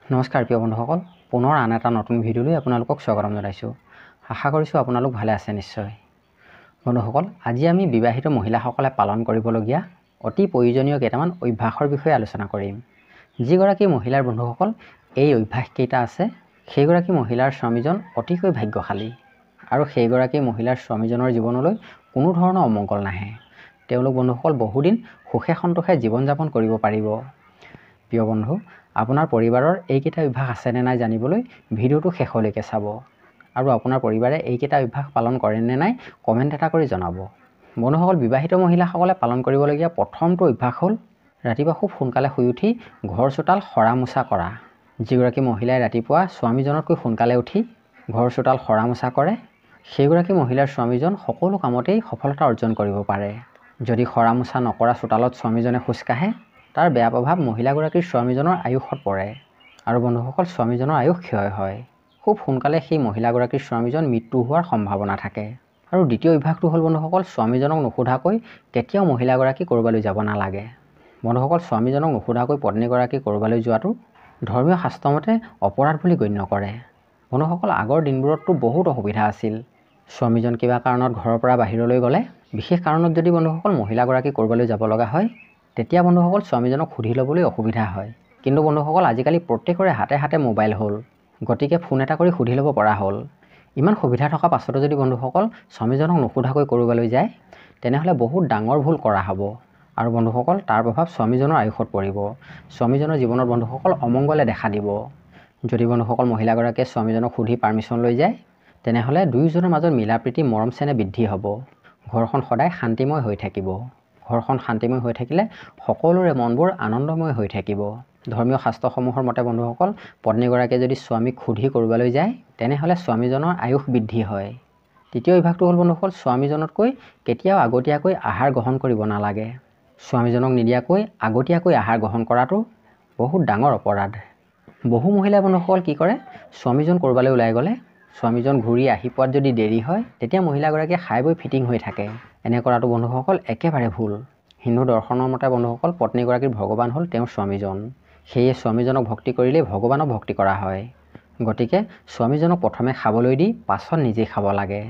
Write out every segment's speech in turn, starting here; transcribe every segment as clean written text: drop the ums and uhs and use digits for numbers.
নমস্কাৰ প্ৰিয় বন্ধুসকল, পুনৰ আন এটা নতুন ভিডিঅ'লৈ আপোনালোকক স্বাগতম জনাইছোঁ। আশা কৰিছোঁ আপোনালোক ভালে আছে নিশ্চয়। বন্ধুসকল, আজি আমি বিবাহিত মহিলাসকলে পালন কৰিবলগীয়া অতি প্ৰয়োজনীয় কেইটামান অভ্যাসৰ বিষয়ে আলোচনা কৰিম। যিগৰাকী মহিলাৰ বন্ধুসকল এই অভ্যাসকেইটা আছে, সেইগৰাকী মহিলাৰ স্বামীজন অতিকৈ ভাগ্যশালী আৰু সেইগৰাকী মহিলাৰ স্বামীজনৰ জীৱনলৈ কোনো ধৰণৰ অমংগল নাহে। তেওঁলোক বন্ধুসকল বহুদিন সুখে সন্তোষে জীৱন যাপন কৰিব পাৰিব। প্ৰিয় বন্ধু, আপোনাৰ পৰিবাৰৰ এইকেইটা অভ্যাস আছেনে নাই জানিবলৈ ভিডিঅ'টো শেষলৈকে চাব আৰু আপোনাৰ পৰিবাৰে এইকেইটা অভ্যাস পালন কৰেনে নাই কমেণ্ট এটা কৰি জনাব। বন্ধুসকল, বিবাহিত মহিলাসকলে পালন কৰিবলগীয়া প্ৰথমটো অভ্যাস হ'ল ৰাতিপুৱা খুব সোনকালে শুই উঠি ঘৰ চোতাল সৰা মোচা কৰা। যিগৰাকী মহিলাই ৰাতিপুৱা স্বামীজনতকৈ সোনকালে উঠি ঘৰ চোতাল সৰা মোচা কৰে, সেইগৰাকী মহিলাৰ স্বামীজন সকলো কামতেই সফলতা অৰ্জন কৰিব পাৰে। যদি সৰা মোচা নকৰা চোতালত স্বামীজনে খোজকাঢ়ে, তাৰ বেয়া প্ৰভাৱ মহিলাগৰাকীৰ স্বামীজনৰ আয়ুসত পৰে আৰু বন্ধুসকল স্বামীজনৰ আয়ুস ক্ষয় হয়। খুব সোনকালে সেই মহিলাগৰাকীৰ স্বামীজন মৃত্যু হোৱাৰ সম্ভাৱনা থাকে। আৰু দ্বিতীয় অভ্যাসটো হ'ল বন্ধুসকল, স্বামীজনক নোসোধাকৈ কেতিয়াও মহিলাগৰাকী ক'ৰবালৈ যাব নালাগে। বন্ধুসকল, স্বামীজনক নোসোধাকৈ পত্নীগৰাকী ক'ৰবালৈ যোৱাটো ধৰ্মীয় শাস্ত্ৰমতে অপৰাধ বুলি গণ্য কৰে। বন্ধুসকল, আগৰ দিনবোৰততো বহুত অসুবিধা আছিল। স্বামীজন কিবা কাৰণত ঘৰৰ পৰা বাহিৰলৈ গ'লে, বিশেষ কাৰণত যদি বন্ধুসকল মহিলাগৰাকী ক'ৰবালৈ যাব লগা হয়, তেতিয়া বন্ধুসকল স্বামীজনক সুধি ল'বলৈ অসুবিধা হয়। কিন্তু বন্ধুসকল আজিকালি প্ৰত্যেকৰে হাতে হাতে মোবাইল হ'ল, গতিকে ফোন এটা কৰি সুধি ল'ব পৰা হ'ল। ইমান সুবিধা থকা পাছতো যদি বন্ধুসকল স্বামীজনক নোসোধাকৈ ক'ৰবালৈ যায়, তেনেহ'লে বহুত ডাঙৰ ভুল কৰা হ'ব আৰু বন্ধুসকল তাৰ প্ৰভাৱ স্বামীজনৰ আয়ুসত পৰিব। স্বামীজনৰ জীৱনত বন্ধুসকল অমংগলে দেখা দিব। যদি বন্ধুসকল মহিলাগৰাকীয়ে স্বামীজনক সুধি পাৰ্মিশ্যন লৈ যায়, তেনেহ'লে দুয়োজনৰ মাজত মিলা প্ৰীতি মৰম চেনেহ বৃদ্ধি হ'ব। ঘৰখন সদায় শান্তিময় হৈ থাকিব। ঘৰখন শান্তিময় হৈ থাকিলে সকলোৰে মনবোৰ আনন্দময় হৈ থাকিব। ধৰ্মীয় শাস্ত্ৰসমূহৰ মতে বন্ধুসকল পত্নীগৰাকীয়ে যদি স্বামীক সুধি ক'ৰবালৈ যায়, তেনেহ'লে স্বামীজনৰ আয়ুস বৃদ্ধি হয়। তৃতীয় অভ্যাসটো হ'ল বন্ধুসকল স্বামীজনতকৈ কেতিয়াও আগতীয়াকৈ আহাৰ গ্ৰহণ কৰিব নালাগে। স্বামীজনক নিদিয়াকৈ আগতীয়াকৈ আহাৰ গ্ৰহণ কৰাটো বহুত ডাঙৰ অপৰাধ। বহু মহিলাই বন্ধুসকল কি কৰে, স্বামীজন ক'ৰবালৈ ওলাই গ'লে স্বামীজন ঘূৰি আহি পোৱাত যদি দেৰি হয়, তেতিয়া মহিলাগৰাকীয়ে খাই বৈ ফিটিং হৈ থাকে। এনে কৰাটো বন্ধুসকল একেবাৰে ভুল। হিন্দু দৰ্শনৰ মতে বন্ধুসকল পত্নীগৰাকীৰ ভগৱান হ'ল তেওঁৰ স্বামীজন। সেয়ে স্বামীজনক ভক্তি কৰিলেই ভগৱানক ভক্তি কৰা হয়। গতিকে স্বামীজনক প্ৰথমে খাবলৈ দি পাছত নিজেই খাব লাগে।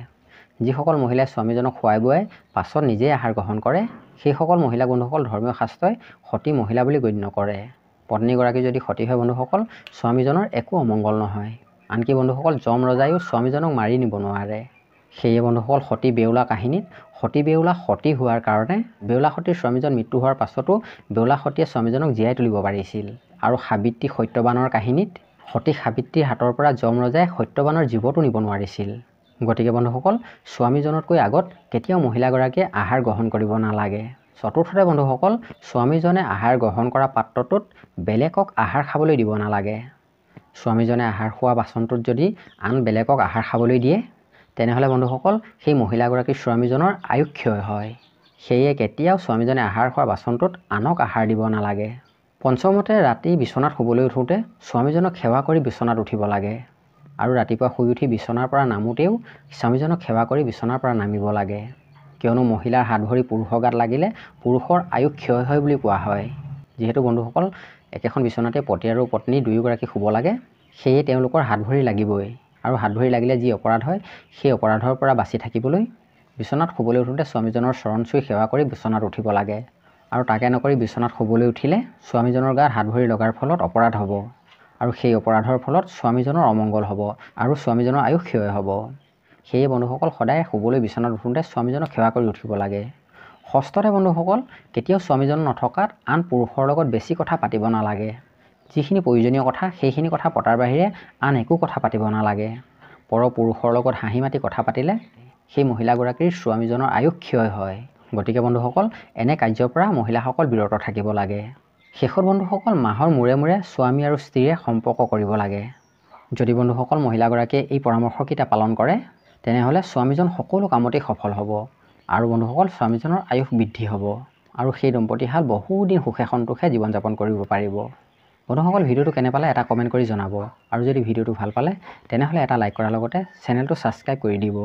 যিসকল মহিলাই স্বামীজনক খুৱাই বুৱাই পাছত নিজেই আহাৰ গ্ৰহণ কৰে, সেইসকল মহিলা বন্ধুসকল ধৰ্মীয় শাস্ত্ৰই সতী মহিলা বুলি গণ্য কৰে। পত্নীগৰাকী যদি সতী হয় বন্ধুসকল স্বামীজনৰ একো অমংগল নহয়। আনকি বন্ধুসকল যম ৰজায়ো স্বামীজনক মাৰি নিব নোৱাৰে। সেয়ে বন্ধুসকল সতী বেউলা কাহিনীত সতী বেউলা সতী হোৱাৰ কাৰণে বেউলা সতীৰ স্বামীজন মৃত্যু হোৱাৰ পাছতো বেউলা সতীয়ে স্বামীজনক জীয়াই তুলিব পাৰিছিল। আৰু সাবিত্ৰী সত্যবানৰ কাহিনীত সতী সাবিত্ৰীৰ হাতৰ পৰা যম ৰজাই সত্যবানৰ জীৱটো নিব নোৱাৰিছিল। গতিকে বন্ধুসকল স্বামীজনতকৈ আগত কেতিয়াও মহিলাগৰাকীয়ে আহাৰ গ্ৰহণ কৰিব নালাগে। চতুৰ্থতে বন্ধুসকল স্বামীজনে আহাৰ গ্ৰহণ কৰা পাত্ৰটোত বেলেগক আহাৰ খাবলৈ দিব নালাগে। স্বামীজনে আহাৰ খোৱা বাচনটোত যদি আন বেলেগক আহাৰ খাবলৈ দিয়ে, তেনেহ'লে বন্ধুসকল সেই মহিলাগৰাকীৰ স্বামীজনৰ আয়ুস ক্ষয় হয়। সেয়ে কেতিয়াও স্বামীজনে আহাৰ খোৱা বাচনটোত আনক আহাৰ দিব নালাগে। পঞ্চমতে ৰাতি বিচনাত শুবলৈ উঠোঁতে স্বামীজনক সেৱা কৰি বিচনাত উঠিব লাগে আৰু ৰাতিপুৱা শুই উঠি বিচনাৰ পৰা নামোতেও স্বামীজনক সেৱা কৰি বিচনাৰ পৰা নামিব লাগে। কিয়নো মহিলাৰ হাত ভৰি পুৰুষৰ গাত লাগিলে পুৰুষৰ আয়ুস ক্ষয় হয় বুলি কোৱা হয়। যিহেতু বন্ধুসকল একেখন বিচনাতে পতি আৰু পত্নী দুয়োগৰাকী শুব লাগে, সেয়ে তেওঁলোকৰ হাত ভৰি লাগিবই আৰু হাত ভৰি লাগিলে যি অপৰাধ হয়, সেই অপৰাধৰ পৰা বাচি থাকিবলৈ বিচনাত শুবলৈ উঠোঁতে স্বামীজনৰ চৰণ চুই সেৱা কৰি বিচনাত উঠিব লাগে। আৰু তাকে নকৰি বিচনাত শুবলৈ উঠিলে স্বামীজনৰ গাত হাত ভৰি লগাৰ ফলত অপৰাধ হ'ব আৰু সেই অপৰাধৰ ফলত স্বামীজনৰ অমংগল হ'ব আৰু স্বামীজনৰ আয়ুস ক্ষয় হ'ব। সেয়ে বন্ধুসকল সদায় শুবলৈ বিচনাত উঠোঁতে স্বামীজনক সেৱা কৰি উঠিব লাগে। ষষ্ঠতে বন্ধুসকল কেতিয়াও স্বামীজন নথকাত আন পুৰুষৰ লগত বেছি কথা পাতিব নালাগে। যিখিনি প্ৰয়োজনীয় কথা সেইখিনি কথা পতাৰ বাহিৰে আন একো কথা পাতিব নালাগে। পৰ পুৰুষৰ লগত হাঁহি মাতি কথা পাতিলে সেই মহিলাগৰাকীৰ স্বামীজনৰ আয়ুস ক্ষয় হয়। গতিকে বন্ধুসকল এনে কাৰ্যৰ পৰা মহিলাসকল বিৰত থাকিব লাগে। শেষত বন্ধুসকল মাহৰ মূৰে মূৰে স্বামী আৰু স্ত্ৰীয়ে সম্পৰ্ক কৰিব লাগে। যদি বন্ধুসকল মহিলাগৰাকীয়ে এই পৰামৰ্শকেইটা পালন কৰে, তেনেহ'লে স্বামীজন সকলো কামতেই সফল হ'ব আৰু বন্ধুসকল স্বামীজনৰ আয়ুস বৃদ্ধি হ'ব আৰু সেই দম্পতীহাল বহুদিন সুখে সন্তোষে জীৱন যাপন কৰিব পাৰিব। বন্ধুসকল ভিডিঅ'টো কেনে পালে এটা কমেণ্ট কৰি জনাব আৰু যদি ভিডিঅ'টো ভাল পালে তেনেহ'লে এটা লাইক কৰাৰ লগতে চেনেলটো ছাবস্ক্ৰাইব কৰি দিব।